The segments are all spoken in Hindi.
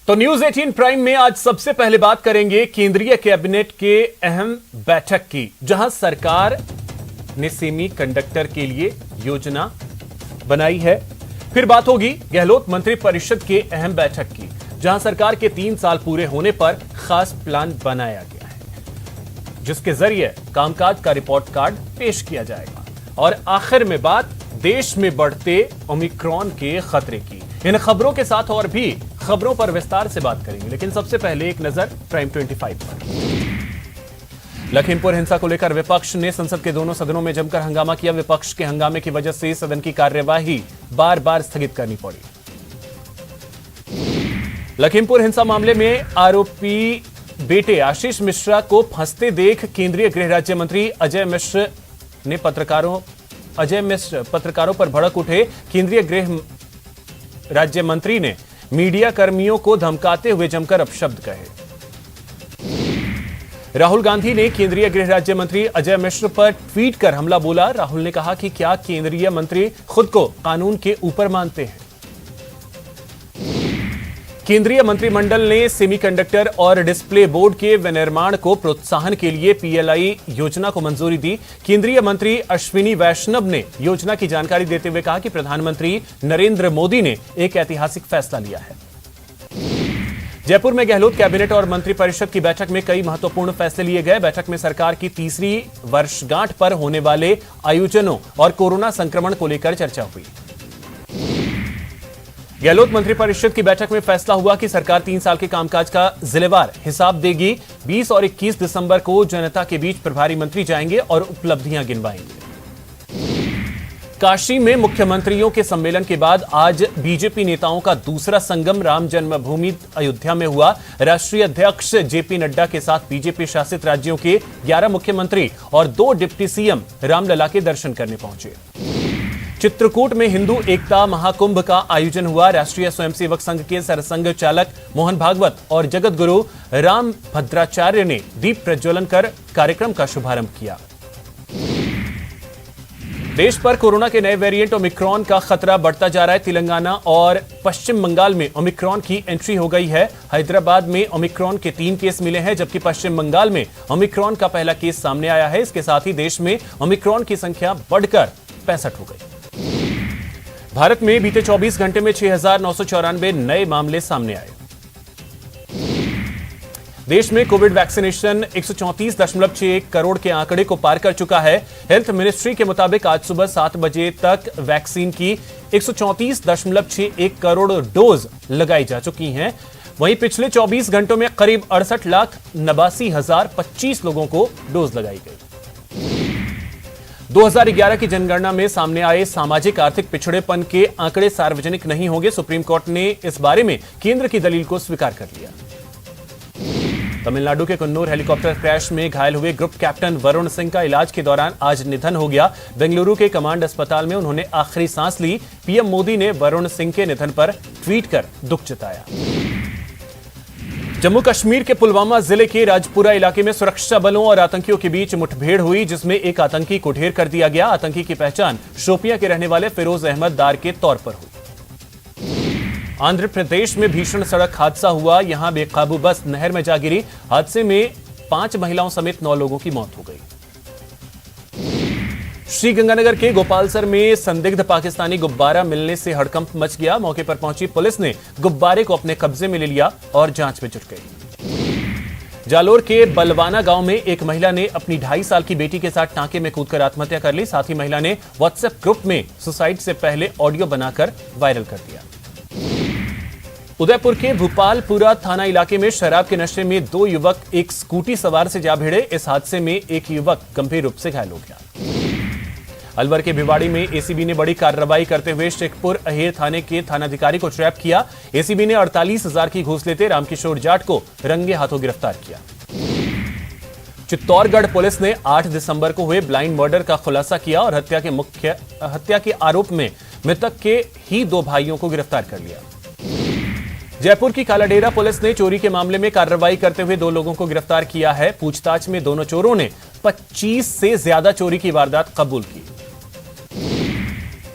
तो न्यूज 18 प्राइम में आज सबसे पहले बात करेंगे केंद्रीय कैबिनेट के अहम बैठक की, जहां सरकार ने सेमी कंडक्टर के लिए योजना बनाई है। फिर बात होगी गहलोत मंत्री परिषद के अहम बैठक की, जहां सरकार के 3 साल पूरे होने पर खास प्लान बनाया गया है, जिसके जरिए कामकाज का रिपोर्ट कार्ड पेश किया जाएगा। और आखिर में बात देश में बढ़ते ओमिक्रॉन के खतरे की। इन खबरों के साथ और भी खबरों पर विस्तार से बात करेंगे, लेकिन सबसे पहले एक नजर प्राइम 25 पर। लखीमपुर हिंसा को लेकर विपक्ष ने संसद के दोनों सदनों में जमकर हंगामा किया। विपक्ष के हंगामे की वजह से सदन की कार्यवाही बार बार स्थगित करनी पड़ी। लखीमपुर हिंसा मामले में आरोपी बेटे आशीष मिश्रा को फंसते देख केंद्रीय गृह राज्य मंत्री अजय मिश्र पत्रकारों पर भड़क उठे। केंद्रीय गृह राज्य मंत्री ने मीडिया कर्मियों को धमकाते हुए जमकर अपशब्द कहे। राहुल गांधी ने केंद्रीय गृह राज्य मंत्री अजय मिश्र पर ट्वीट कर हमला बोला। राहुल ने कहा कि क्या केंद्रीय मंत्री खुद को कानून के ऊपर मानते हैं। केंद्रीय मंत्रिमंडल ने सेमीकंडक्टर और डिस्प्ले बोर्ड के विनिर्माण को प्रोत्साहन के लिए पीएलआई योजना को मंजूरी दी। केंद्रीय मंत्री अश्विनी वैष्णव ने योजना की जानकारी देते हुए कहा कि प्रधानमंत्री नरेंद्र मोदी ने एक ऐतिहासिक फैसला लिया है। जयपुर में गहलोत कैबिनेट और मंत्रिपरिषद की बैठक में कई महत्वपूर्ण फैसले लिए गए। बैठक में सरकार की तीसरी वर्षगांठ पर होने वाले आयोजनों और कोरोना संक्रमण को लेकर चर्चा हुई। गहलोत मंत्रिपरिषद की बैठक में फैसला हुआ कि सरकार 3 साल के कामकाज का जिलेवार हिसाब देगी। 20 और 21 दिसंबर को जनता के बीच प्रभारी मंत्री जाएंगे और उपलब्धियां गिनवाएंगे। काशी में मुख्यमंत्रियों के सम्मेलन के बाद आज बीजेपी नेताओं का दूसरा संगम राम जन्मभूमि अयोध्या में हुआ। राष्ट्रीय अध्यक्ष जेपी नड्डा के साथ बीजेपी शासित राज्यों के 11 मुख्यमंत्री और 2 डिप्टी सीएम रामलला के दर्शन करने पहुंचे। चित्रकूट में हिंदू एकता महाकुंभ का आयोजन हुआ। राष्ट्रीय स्वयंसेवक संघ के सरसंघ चालक मोहन भागवत और जगत गुरु राम भद्राचार्य ने दीप प्रज्वलन कर कार्यक्रम का शुभारंभ किया। देश पर कोरोना के नए वेरिएंट ओमिक्रॉन का खतरा बढ़ता जा रहा है। तेलंगाना और पश्चिम बंगाल में ओमिक्रॉन की एंट्री हो गई है। हैदराबाद में ओमिक्रॉन के 3 केस मिले हैं, जबकि पश्चिम बंगाल में ओमिक्रॉन का पहला केस सामने आया है। इसके साथ ही देश में ओमिक्रॉन की संख्या बढ़कर 65 हो गई। भारत में बीते 24 घंटे में 6,994 नए मामले सामने आए। देश में कोविड वैक्सीनेशन 134.61 करोड़ के आंकड़े को पार कर चुका है। हेल्थ मिनिस्ट्री के मुताबिक आज सुबह 7 बजे तक वैक्सीन की 134.61 करोड़ डोज लगाई जा चुकी हैं। वहीं पिछले 24 घंटों में करीब 68,89,025 लोगों को डोज लगाई गई। 2011 की जनगणना में सामने आए सामाजिक आर्थिक पिछड़ेपन के आंकड़े सार्वजनिक नहीं होंगे। सुप्रीम कोर्ट ने इस बारे में केंद्र की दलील को स्वीकार कर लिया। तमिलनाडु के कन्नूर हेलीकॉप्टर क्रैश में घायल हुए ग्रुप कैप्टन वरुण सिंह का इलाज के दौरान आज निधन हो गया। बेंगलुरु के कमांड अस्पताल में उन्होंने आखिरी सांस ली। पीएम मोदी ने वरुण सिंह के निधन पर ट्वीट कर दुख जताया। जम्मू कश्मीर के पुलवामा जिले के राजपुरा इलाके में सुरक्षा बलों और आतंकियों के बीच मुठभेड़ हुई, जिसमें एक आतंकी को ढेर कर दिया गया। आतंकी की पहचान शोपियां के रहने वाले फिरोज अहमद दार के तौर पर हुई। आंध्र प्रदेश में भीषण सड़क हादसा हुआ। यहां बेकाबू बस नहर में जा गिरी। हादसे में 5 महिलाओं समेत 9 लोगों की मौत हो गई। श्रीगंगानगर के गोपालसर में संदिग्ध पाकिस्तानी गुब्बारा मिलने से हड़कंप मच गया। मौके पर पहुंची पुलिस ने गुब्बारे को अपने कब्जे में ले लिया और जांच में जुट गई। जालोर के बलवाना गांव में एक महिला ने अपनी 2.5 साल की बेटी के साथ टांके में कूदकर आत्महत्या कर ली। साथ ही महिला ने व्हाट्सएप ग्रुप में सुसाइड से पहले ऑडियो बनाकर वायरल कर दिया। उदयपुर के भूपालपुरा थाना इलाके में शराब के नशे में 2 युवक एक स्कूटी सवार से जा भिड़े। इस हादसे में एक युवक गंभीर रूप से घायल हो गया। अलवर के भिवाड़ी में एसीबी ने बड़ी कार्रवाई करते हुए शेखपुर अहेर थाने के थानाधिकारी को ट्रैप किया। एसीबी ने 48,000 की घूस लेते रामकिशोर जाट को रंगे हाथों गिरफ्तार किया। चित्तौड़गढ़ पुलिस ने 8 दिसंबर को हुए ब्लाइंड मर्डर का खुलासा किया और हत्या के आरोप में मृतक के ही 2 भाइयों को गिरफ्तार कर लिया। जयपुर की कालाडेरा पुलिस ने चोरी के मामले में कार्रवाई करते हुए 2 लोगों को गिरफ्तार किया है। पूछताछ में दोनों चोरों ने 25 से ज्यादा चोरी की वारदात कबूल की।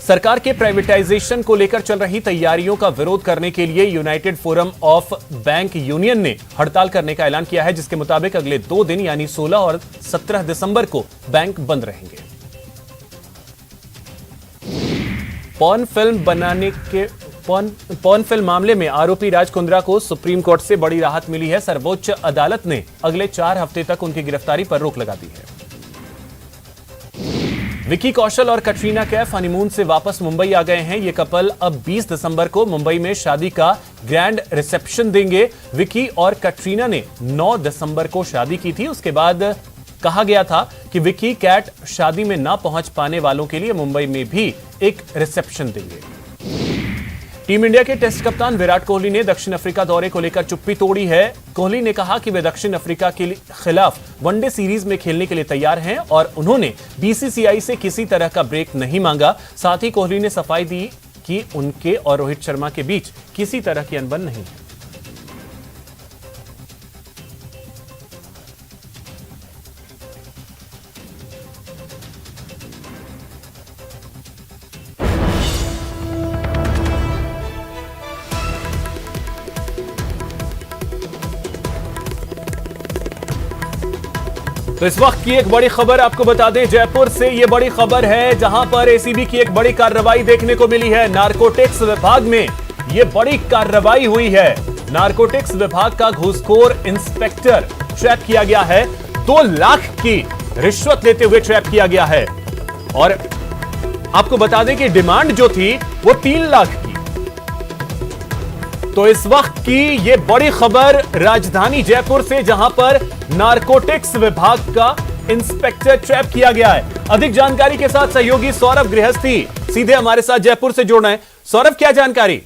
सरकार के प्राइवेटाइजेशन को लेकर चल रही तैयारियों का विरोध करने के लिए United forum of bank union ने हड़ताल करने का ऐलान किया है, जिसके मुताबिक अगले 2 दिन यानी 16 और 17 दिसंबर को बैंक बंद रहेंगे। पॉर्न फिल्म मामले में आरोपी राज कुंद्रा को सुप्रीम कोर्ट से बड़ी राहत मिली है। सर्वोच्च अदालत ने अगले 4 हफ्ते तक उनकी गिरफ्तारी पर रोक लगा दी है। विकी कौशल और कटरीना कैफ हनीमून से वापस मुंबई आ गए हैं। ये कपल अब 20 दिसंबर को मुंबई में शादी का ग्रैंड रिसेप्शन देंगे। विकी और कटरीना ने 9 दिसंबर को शादी की थी। उसके बाद कहा गया था कि विकी कैट शादी में ना पहुंच पाने वालों के लिए मुंबई में भी एक रिसेप्शन देंगे। टीम इंडिया के टेस्ट कप्तान विराट कोहली ने दक्षिण अफ्रीका दौरे को लेकर चुप्पी तोड़ी है। कोहली ने कहा कि वे दक्षिण अफ्रीका के खिलाफ वनडे सीरीज में खेलने के लिए तैयार हैं और उन्होंने बीसीसीआई से किसी तरह का ब्रेक नहीं मांगा। साथ ही कोहली ने सफाई दी कि उनके और रोहित शर्मा के बीच किसी तरह की अनबन नहीं है। तो इस वक्त की एक बड़ी खबर आपको बता दें, जयपुर से यह बड़ी खबर है जहां पर एसीबी की एक बड़ी कार्रवाई देखने को मिली है। नारकोटिक्स विभाग में यह बड़ी कार्रवाई हुई है। नारकोटिक्स विभाग का घूसखोर इंस्पेक्टर ट्रैप किया गया है। 2 लाख की रिश्वत लेते हुए ट्रैप किया गया है और आपको बता दें कि डिमांड जो थी वो 3 लाख की। तो इस वक्त की ये बड़ी खबर राजधानी जयपुर से, जहां पर नारकोटिक्स विभाग का इंस्पेक्टर ट्रैप किया गया है। अधिक जानकारी के साथ सहयोगी सौरभ गृहस्थी सीधे हमारे साथ जयपुर से जुड़ रहे हैं। सौरभ, क्या जानकारी?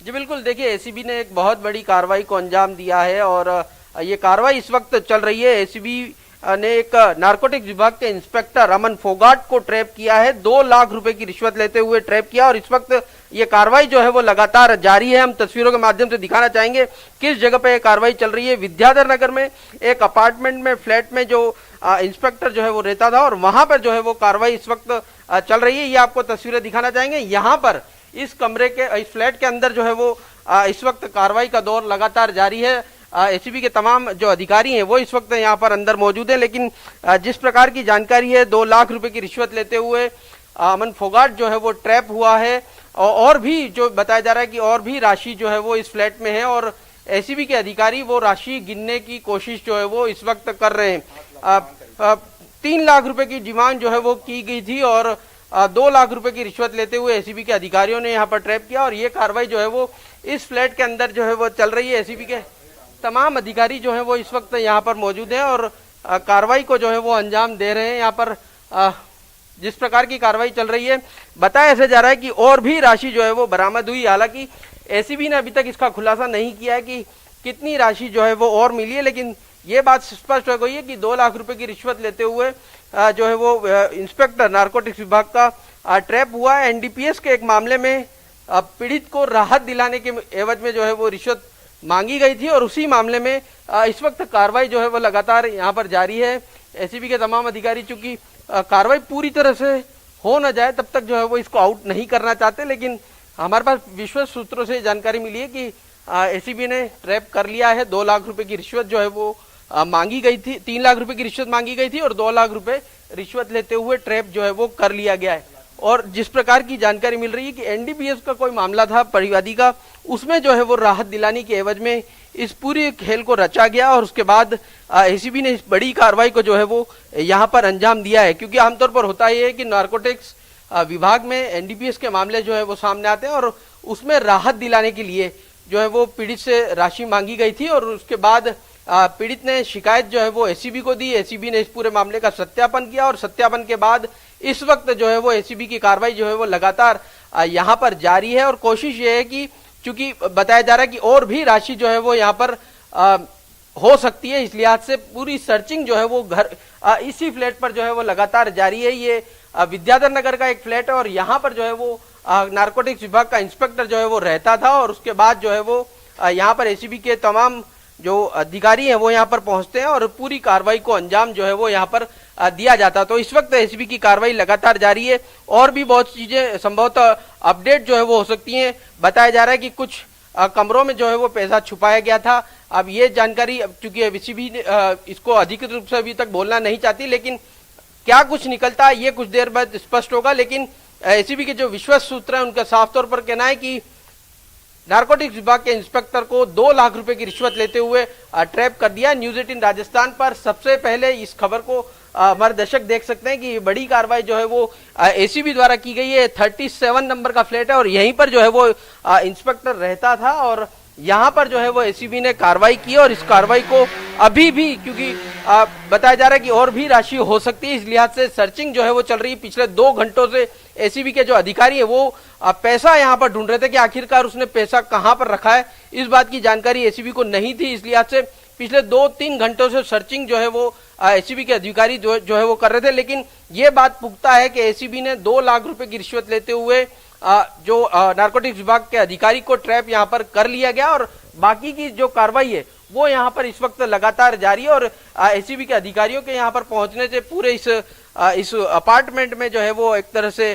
जी बिल्कुल, देखिए एसीबी ने एक बहुत बड़ी कार्रवाई को अंजाम दिया है और ये कार्रवाई इस वक्त चल रही है। एसीबी ने एक नारकोटिक्स विभाग के इंस्पेक्टर अमन फोगाट को ट्रैप किया है। 2 लाख रुपए की रिश्वत लेते हुए ट्रैप किया और इस वक्त ये कार्रवाई जो है वो लगातार जारी है। हम तस्वीरों के माध्यम से दिखाना चाहेंगे किस जगह पे ये कार्रवाई चल रही है। विद्याधर नगर में एक अपार्टमेंट में, फ्लैट में जो इंस्पेक्टर जो है वो रहता था और वहां पर जो है वो कार्रवाई इस वक्त चल रही है। ये आपको तस्वीरें दिखाना चाहेंगे। यहाँ पर इस कमरे के, इस फ्लैट के अंदर जो है वो इस वक्त कार्रवाई का दौर लगातार जारी है। एसीबी के तमाम जो अधिकारी हैं वो इस वक्त यहाँ पर अंदर मौजूद हैं, लेकिन जिस प्रकार की जानकारी है 2 लाख रुपए की रिश्वत लेते हुए अमन फोगाट जो है वो ट्रैप हुआ है और भी जो बताया जा रहा है कि और भी राशि जो है वो इस फ्लैट में है और एसीबी के अधिकारी वो राशि गिनने की कोशिश जो है वो इस वक्त कर रहे हैं। 3 लाख रुपए की डिमांड जो है वो की गई थी और 2 लाख रुपए की रिश्वत लेते हुए एसीबी के अधिकारियों ने यहाँ पर ट्रैप किया और ये कार्रवाई जो है वो इस फ्लैट के अंदर जो है वो चल रही है। एसीबी के तमाम अधिकारी जो है वो इस वक्त यहाँ पर मौजूद हैं और कार्रवाई को जो है वो अंजाम दे रहे हैं। यहाँ पर जिस प्रकार की कार्रवाई चल रही है, बताया ऐसे जा रहा है कि और भी राशि जो है वो बरामद हुई। हालांकि एसीबी ने अभी तक इसका खुलासा नहीं किया है कि कितनी राशि जो है वो और मिली है, लेकिन ये बात स्पष्ट हो गई है कि 2 लाख रुपए की रिश्वत लेते हुए जो है वो इंस्पेक्टर नारकोटिक्स विभाग का ट्रैप हुआ है। एनडीपीएस के एक मामले में पीड़ित को राहत दिलाने के एवज में जो है वो रिश्वत मांगी गई थी और उसी मामले में इस वक्त कार्रवाई जो है वो लगातार यहाँ पर जारी है। एसीबी के तमाम अधिकारी चूंकि कार्रवाई पूरी तरह से हो न जाए तब तक जो है वो इसको आउट नहीं करना चाहते, लेकिन हमारे पास विश्वस्त सूत्रों से जानकारी मिली है कि एसीबी ने ट्रैप कर लिया है। 2 लाख रुपए की रिश्वत जो है वो मांगी गई थी, 3 लाख रुपए की रिश्वत मांगी गई थी और 2 लाख रुपए रिश्वत लेते हुए ट्रैप जो है वो कर लिया गया है। और जिस प्रकार की जानकारी मिल रही है कि एनडीपीएस का कोई मामला था परिवादी का, उसमें जो है वो राहत दिलाने के एवज में इस पूरे खेल को रचा गया और उसके बाद एसीबी ने इस बड़ी कार्रवाई को जो है वो यहाँ पर अंजाम दिया है। क्योंकि आमतौर पर होता ही है कि नारकोटिक्स विभाग में एनडीपीएस के मामले जो है वो सामने आते हैं और उसमें राहत दिलाने के लिए जो है वो पीड़ित से राशि मांगी गई थी और उसके बाद पीड़ित ने शिकायत जो है वो एसीबी को दी। एसीबी ने इस पूरे मामले का सत्यापन किया और सत्यापन के बाद इस वक्त जो है वो एसीबी की कार्रवाई जो है वो लगातार यहाँ पर जारी है और कोशिश ये है कि चूंकि बताया जा रहा है कि और भी राशि जो है वो यहाँ पर हो सकती है, इस लिहाज से पूरी सर्चिंग जो है वो घर इसी फ्लैट पर जो है वो लगातार जारी है। ये विद्याधर नगर का एक फ्लैट है और यहाँ पर जो है वो नारकोटिक्स विभाग का इंस्पेक्टर जो है वो रहता था और उसके बाद जो है वो यहाँ पर एसीबी के तमाम जो अधिकारी हैं वो यहाँ पर पहुंचते हैं और पूरी कार्रवाई को अंजाम जो है वो यहाँ पर दिया जाता। तो इस वक्त एसीबी की कार्रवाई लगातार जारी है और भी बहुत चीजें संभवतः अपडेट जो है वो हो सकती हैं। बताया जा रहा है कि कुछ कमरों में जो है वो पैसा छुपाया गया था। अब ये जानकारी, चूंकि एसीबी इसको अधिकृत रूप से अभी तक बोलना नहीं चाहती, लेकिन क्या कुछ निकलता है ये कुछ देर बाद स्पष्ट होगा। लेकिन एसीबी के जो विश्वस्त सूत्र हैं उनका साफ तौर पर कहना है कि नारकोटिक्स विभाग के इंस्पेक्टर को 2 लाख रुपए की रिश्वत लेते हुए ट्रैप कर दिया। न्यूज 18 राजस्थान पर सबसे पहले इस खबर को हमारे दर्शक देख सकते हैं कि ये बड़ी कार्रवाई जो है वो एसीबी द्वारा की गई है। 37 नंबर का फ्लैट है और यहीं पर जो है वो इंस्पेक्टर रहता था और यहाँ पर जो है वो एसीबी ने कार्रवाई की और इस कार्रवाई को अभी भी, क्योंकि बताया जा रहा है कि और भी राशि हो सकती है, इस लिहाज से सर्चिंग जो है वो चल रही है। पिछले 2 घंटों से एसीबी के जो अधिकारी है वो पैसा यहाँ पर ढूंढ रहे थे कि आखिरकार उसने पैसा कहाँ पर रखा है। इस बात की जानकारी एसीबी को नहीं थी, इस लिहाज से पिछले 2-3 घंटों से सर्चिंग जो है वो एसीबी के अधिकारी जो है वो कर रहे थे। लेकिन ये बात पुख्ता है कि एसीबी ने 2 लाख रुपए की रिश्वत लेते हुए जो नारकोटिक्स विभाग के अधिकारी को ट्रैप यहाँ पर कर लिया गया और बाकी की जो कार्रवाई है वो यहाँ पर इस वक्त लगातार जारी है। और एसीबी के अधिकारियों के यहाँ पर पहुंचने से पूरे इस अपार्टमेंट में जो है वो एक तरह से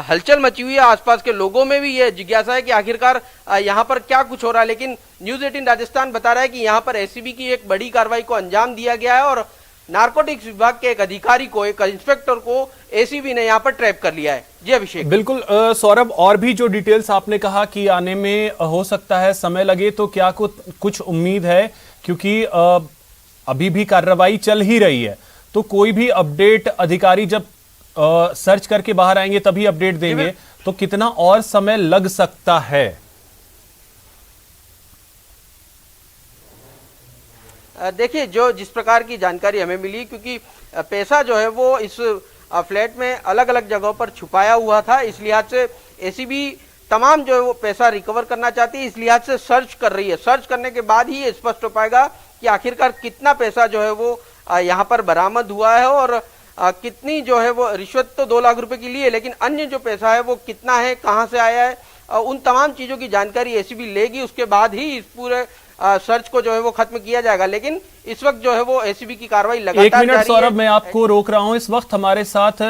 हलचल मची हुई है। आसपास के लोगों में भी ये जिज्ञासा है कि आखिरकार यहाँ पर क्या कुछ हो रहा है। लेकिन न्यूज 18 राजस्थान बता रहा है कि यहाँ पर एसीबी की एक बड़ी कार्रवाई को अंजाम दिया गया है और नारकोटिक्स विभाग के एक अधिकारी को, एक इंस्पेक्टर को एसीबी ने यहाँ पर ट्रैप कर लिया है। जी अभिषेक। बिल्कुल सौरभ, और भी जो डिटेल्स आपने कहा कि आने में हो सकता है समय लगे, तो क्या कुछ उम्मीद है? क्योंकि अभी भी कार्रवाई चल ही रही है, तो कोई भी अपडेट अधिकारी जब सर्च करके बाहर आएंगे तभी अपडेट देंगे, तो कितना और समय लग सकता है? देखिए, जो जिस प्रकार की जानकारी हमें मिली, क्योंकि पैसा जो है वो इस फ्लैट में अलग अलग जगहों पर छुपाया हुआ था, इस लिहाज से एसीबी तमाम जो है वो पैसा रिकवर करना चाहती है, इस लिहाज से सर्च कर रही है। सर्च करने के बाद ही ये स्पष्ट हो पाएगा कि आखिरकार कितना पैसा जो है वो यहाँ पर बरामद हुआ है और कितनी जो है वो रिश्वत तो 2 लाख रुपए की ली है, लेकिन अन्य जो पैसा है वो कितना है, कहाँ से आया है, उन तमाम चीजों की जानकारी एसीबी लेगी। उसके बाद ही इस पूरे सर्च को जो है वो खत्म किया जाएगा। लेकिन इस वक्त जो है वो एसीबी की कार्रवाई लगातार जारी है। 1 मिनट सौरभ, मैं आपको रोक रहा हूं। इस वक्त हमारे साथ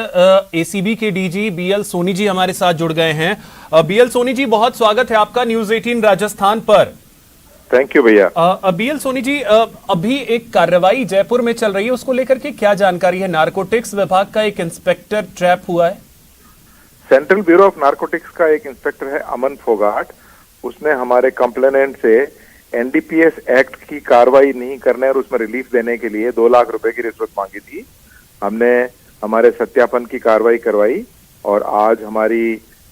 एसीबी के डीजी बीएल सोनी जी हमारे साथ जुड़ गए हैं। बीएल सोनी जी, बहुत स्वागत है आपका न्यूज 18 राजस्थान पर। थैंक यू भैया। बीएल सोनी जी, अभी एक कार्रवाई जयपुर में चल रही है, उसको लेकर के क्या जानकारी है? नारकोटिक्स विभाग का एक इंस्पेक्टर ट्रैप हुआ है। सेंट्रल ब्यूरो ऑफ नारकोटिक्स का एक इंस्पेक्टर है अमन फोगाट, उसने हमारे कंप्लेनेंट से एनडीपीएस एक्ट की कार्रवाई नहीं करने और उसमें रिलीफ देने के लिए 2 लाख रुपए की रिश्वत मांगी थी। हमने हमारे सत्यापन की कार्रवाई करवाई और आज हमारी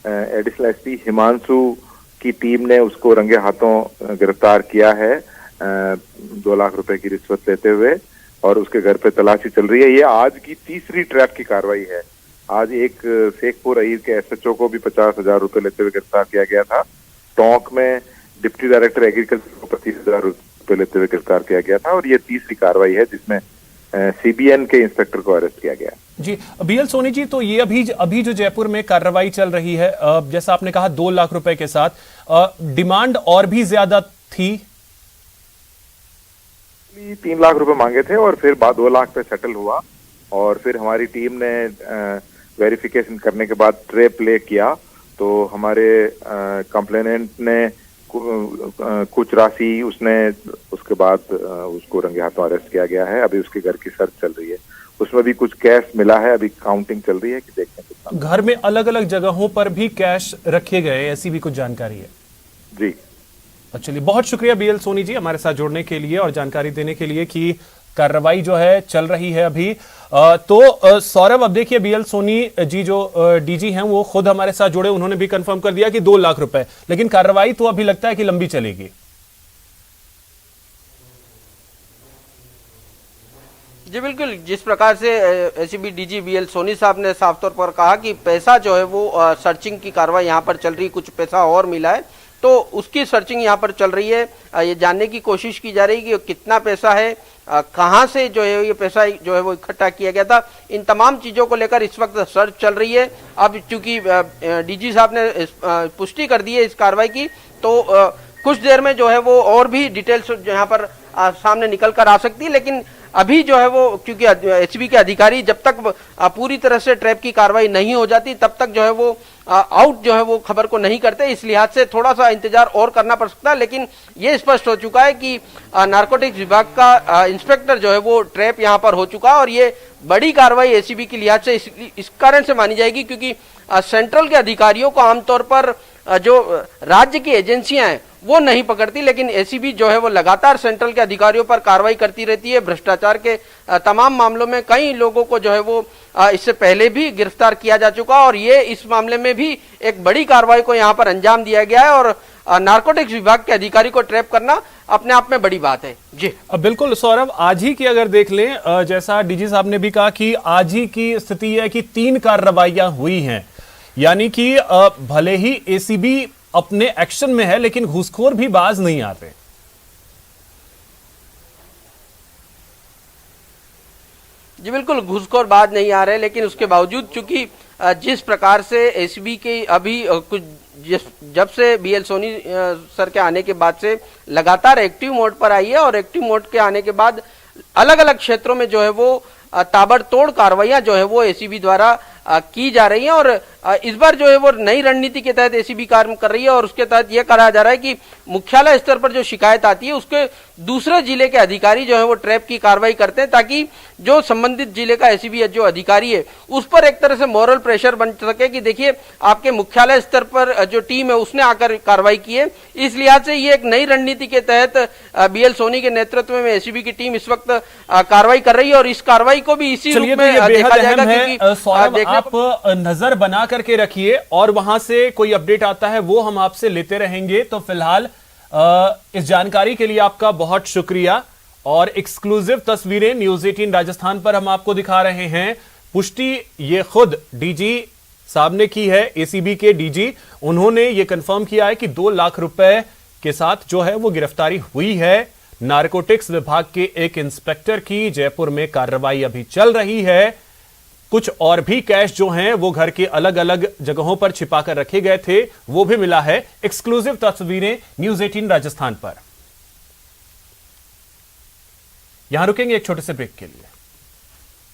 एडिशनल एसपी हिमांशु की टीम ने उसको रंगे हाथों गिरफ्तार किया है 2 लाख रुपए की रिश्वत लेते हुए, और उसके घर पे तलाशी चल रही है। ये आज की तीसरी ट्रैप की कार्रवाई है। आज एक शेखपुर अहीर के एसएचओ को भी 50,000 रुपए लेते हुए गिरफ्तार किया गया था। टोंक में डिप्टी डायरेक्टर एग्रीकल्चर को 25,000 रुपए लेते हुए गिरफ्तार किया गया था और ये तीसरी कार्रवाई है जिसमें सीबीएन के इंस्पेक्टर को अरेस्ट किया गया। जी बीएल सोनी जी, तो ये अभी जो जयपुर में कार्रवाई चल रही है, जैसा आपने कहा 2 लाख रुपए के साथ, डिमांड और भी ज्यादा थी? 3 लाख रुपए मांगे थे और फिर बाद 2 लाख पे सेटल हुआ और फिर हमारी टीम ने वेरिफिकेशन करने के बाद ट्रैप प्ले किया तो हमारे कंप्लेनेंट ने कुछ राशि उसके बाद उसको रंगे हाथों अरेस्ट किया गया है। अभी उसके घर की सर्च चल रही है, उसमें भी कुछ कैश मिला है, अभी काउंटिंग चल रही है कि देखते हैं कितना। घर में अलग अलग जगहों पर भी कैश रखे गए, ऐसी भी कुछ जानकारी है? जी चलिए, बहुत शुक्रिया बीएल सोनी जी हमारे साथ जुड़ने के लिए और जानकारी देने के लिए कि कार्रवाई जो है चल रही है अभी। तो सौरभ, अब देखिए बीएल सोनी जी जो डीजी हैं वो खुद हमारे साथ जुड़े, उन्होंने भी कंफर्म कर दिया कि 2 लाख रुपए, लेकिन कार्रवाई तो अभी लगता है कि लंबी चलेगी। जी बिल्कुल, जिस प्रकार से एसीबी डीजी बीएल सोनी साहब ने साफ तौर पर कहा कि पैसा जो है वो सर्चिंग की कार्रवाई यहाँ पर चल रही, कुछ पैसा और मिला है तो उसकी सर्चिंग यहाँ पर चल रही है। ये जानने की कोशिश की जा रही है कि कितना पैसा है, कहां से जो है ये पैसा जो है वो इकट्ठा किया गया था। इन तमाम चीजों को लेकर इस वक्त सर्च चल रही है। अब चूंकि डीजी साहब ने पुष्टि कर दी है इस कार्रवाई की, तो कुछ देर में जो है वो और भी डिटेल्स यहाँ पर सामने निकल कर आ सकती है। लेकिन अभी जो है वो, क्योंकि एसीबी के अधिकारी जब तक पूरी तरह से ट्रैप की कार्रवाई नहीं हो जाती तब तक जो है वो आउट जो है वो खबर को नहीं करते। इस लिहाज से थोड़ा सा इंतजार और करना पड़ सकता है, लेकिन ये स्पष्ट हो चुका है कि नारकोटिक्स विभाग का इंस्पेक्टर जो है वो ट्रैप यहां पर हो चुका है और ये बड़ी कार्रवाई एसीबी की लिहाज से इस कारण से मानी जाएगी क्योंकि सेंट्रल के अधिकारियों को आमतौर पर जो राज्य की एजेंसियां हैं वो नहीं पकड़ती, लेकिन एसीबी जो है वो लगातार सेंट्रल के अधिकारियों पर कार्रवाई करती रहती है। भ्रष्टाचार के तमाम मामलों में कई लोगों को जो है वो इससे पहले भी गिरफ्तार किया जा चुका और ये इस मामले में भी एक बड़ी कार्रवाई को यहाँ पर अंजाम दिया गया है और नारकोटिक्स विभाग के अधिकारी को ट्रैप करना अपने आप में बड़ी बात है। जी बिल्कुल सौरभ, आज ही की अगर देख लें, जैसा डीजी साहब ने भी कहा कि आज ही की स्थिति है कि 3 कार्रवाइयां हुई हैं, यानी कि भले ही एसीबी अपने एक्शन में है लेकिन घूसखोर भी बाज नहीं आते। जी बिल्कुल, घूसखोर बाज नहीं आ रहे, लेकिन उसके बावजूद चूंकि जिस प्रकार से एसीबी के अभी कुछ जब से बीएल सोनी सर के आने के बाद से लगातार एक्टिव मोड पर आई है और एक्टिव मोड के आने के बाद अलग अलग क्षेत्रों में जो है वो ताबड़तोड़ कार्रवाइयां जो है वो एसीबी द्वारा की जा रही है और इस बार जो है वो नई रणनीति के तहत एसीबी कार्य कर रही है और उसके तहत यह कहा जा रहा है कि मुख्यालय स्तर पर जो शिकायत आती है उसके दूसरे जिले के अधिकारी जो है वो ट्रैप की कार्रवाई करते हैं ताकि जो संबंधित जिले का एसीबी जो अधिकारी है उस पर एक तरह से मॉरल प्रेशर बन सके कि देखिए आपके मुख्यालय स्तर पर जो टीम है उसने आकर कार्रवाई की है। इस लिहाज से ये एक नई रणनीति के तहत बीएल सोनी के नेतृत्व में एसीबी की टीम इस वक्त कार्रवाई कर रही है और इस कार्रवाई को भी इसी रूप में देखा जाएगा क्योंकि आप नजर बना करके रखिए और वहां से कोई अपडेट आता है वो हम आपसे लेते रहेंगे। तो फिलहाल इस जानकारी के लिए आपका बहुत शुक्रिया और एक्सक्लूसिव तस्वीरें न्यूज 18 राजस्थान पर हम आपको दिखा रहे हैं। पुष्टि ये खुद डीजी साहब ने की है, एसीबी के डीजी, उन्होंने ये कंफर्म किया है कि 2 लाख रुपए के साथ जो है वो गिरफ्तारी हुई है नारकोटिक्स विभाग के एक इंस्पेक्टर की। जयपुर में कार्रवाई अभी चल रही है। कुछ और भी कैश जो हैं वो घर के अलग अलग जगहों पर छिपाकर रखे गए थे, वो भी मिला है। एक्सक्लूसिव तस्वीरें न्यूज 18 राजस्थान पर। यहां रुकेंगे एक छोटे से ब्रेक के लिए।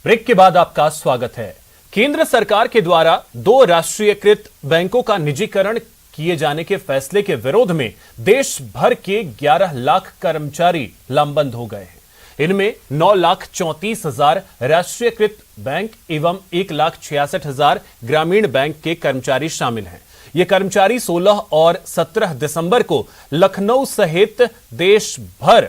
ब्रेक के बाद आपका स्वागत है। केंद्र सरकार के द्वारा 2 राष्ट्रीयकृत बैंकों का निजीकरण किए जाने के फैसले के विरोध में देश भर के 11 लाख कर्मचारी लामबंद हो गए हैं। इनमें 9,34,000 राष्ट्रीयकृत बैंक एवं 1,66,000 ग्रामीण बैंक के कर्मचारी शामिल हैं। ये कर्मचारी 16 और 17 दिसंबर को लखनऊ सहित देश भर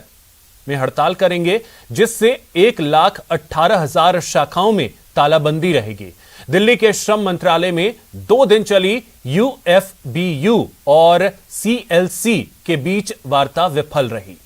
में हड़ताल करेंगे, जिससे 1,18,000 शाखाओं में तालाबंदी रहेगी। दिल्ली के श्रम मंत्रालय में 2 दिन चली यूएफबीयू और सीएलसी के बीच वार्ता विफल रही।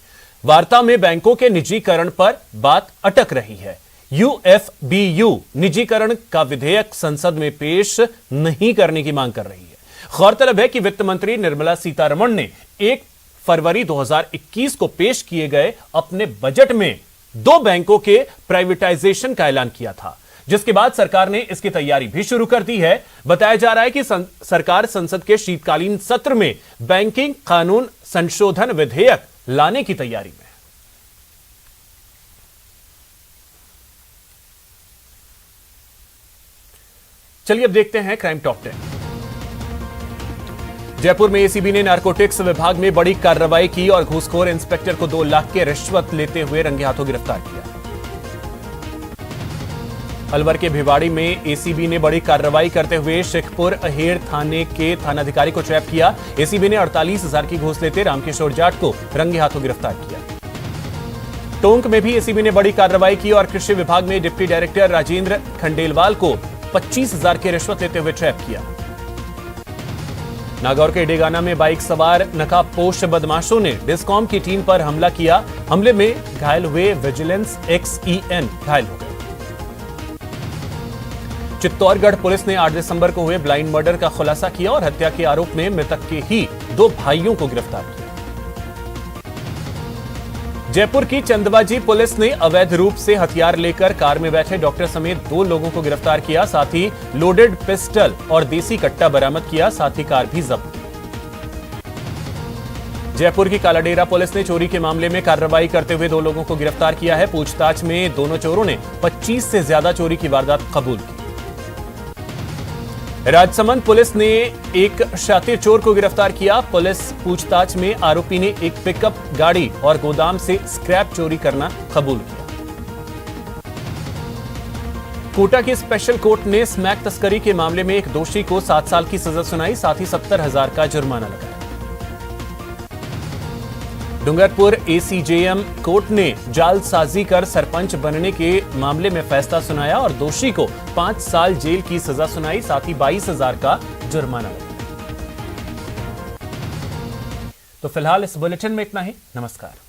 वार्ता में बैंकों के निजीकरण पर बात अटक रही है। यूएफबीयू निजीकरण का विधेयक संसद में पेश नहीं करने की मांग कर रही है। गौरतलब है कि वित्त मंत्री निर्मला सीतारमण ने 1 फरवरी 2021 को पेश किए गए अपने बजट में 2 बैंकों के प्राइवेटाइजेशन का ऐलान किया था, जिसके बाद सरकार ने इसकी तैयारी भी शुरू कर दी है। बताया जा रहा है कि सरकार संसद के शीतकालीन सत्र में बैंकिंग कानून संशोधन विधेयक लाने की तैयारी में। चलिए अब देखते हैं क्राइम टॉप 10। जयपुर में एसीबी ने नारकोटिक्स विभाग में बड़ी कार्रवाई की और घूसखोर इंस्पेक्टर को 2 लाख के रिश्वत लेते हुए रंगे हाथों गिरफ्तार किया। अलवर के भिवाड़ी में एसीबी ने बड़ी कार्रवाई करते हुए शेखपुर अहेर थाने के थानाधिकारी को ट्रैप किया। एसीबी ने 48,000 की घूस लेते रामकिशोर जाट को रंगे हाथों गिरफ्तार किया। टोंक में भी एसीबी ने बड़ी कार्रवाई की और कृषि विभाग में डिप्टी डायरेक्टर राजेंद्र खंडेलवाल को 25,000 की रिश्वत लेते हुए ट्रैप किया। नागौर के डेगाना में बाइक सवार नकाबपोश बदमाशों ने डिस्कॉम की टीम पर हमला किया। हमले में घायल हुए विजिलेंस XEN घायल हो गए। चित्तौड़गढ़ पुलिस ने 8 दिसंबर को हुए ब्लाइंड मर्डर का खुलासा किया और हत्या के आरोप में मृतक के ही 2 भाइयों को गिरफ्तार किया। जयपुर की चंदबाजी पुलिस ने अवैध रूप से हथियार लेकर कार में बैठे डॉक्टर समेत 2 लोगों को गिरफ्तार किया। साथ ही लोडेड पिस्टल और देसी कट्टा बरामद किया। साथ ही कार भी जब्त की। जयपुर की कालाडेरा पुलिस ने चोरी के मामले में कार्रवाई करते हुए 2 लोगों को गिरफ्तार किया है। पूछताछ में दोनों चोरों ने 25 से ज्यादा चोरी की वारदात कबूल की। राजसमंद पुलिस ने एक शातिर चोर को गिरफ्तार किया। पुलिस पूछताछ में आरोपी ने एक पिकअप गाड़ी और गोदाम से स्क्रैप चोरी करना कबूल किया। कोटा की स्पेशल कोर्ट ने स्मैक तस्करी के मामले में एक दोषी को 7 साल की सजा सुनाई, साथ ही 70,000 का जुर्माना लगाया। डूंगरपुर एसीजेएम कोर्ट ने जालसाजी कर सरपंच बनने के मामले में फैसला सुनाया और दोषी को 5 साल जेल की सजा सुनाई, साथ ही 22,000 का जुर्माना लगाया। तो फिलहाल इस बुलेटिन में इतना ही। नमस्कार।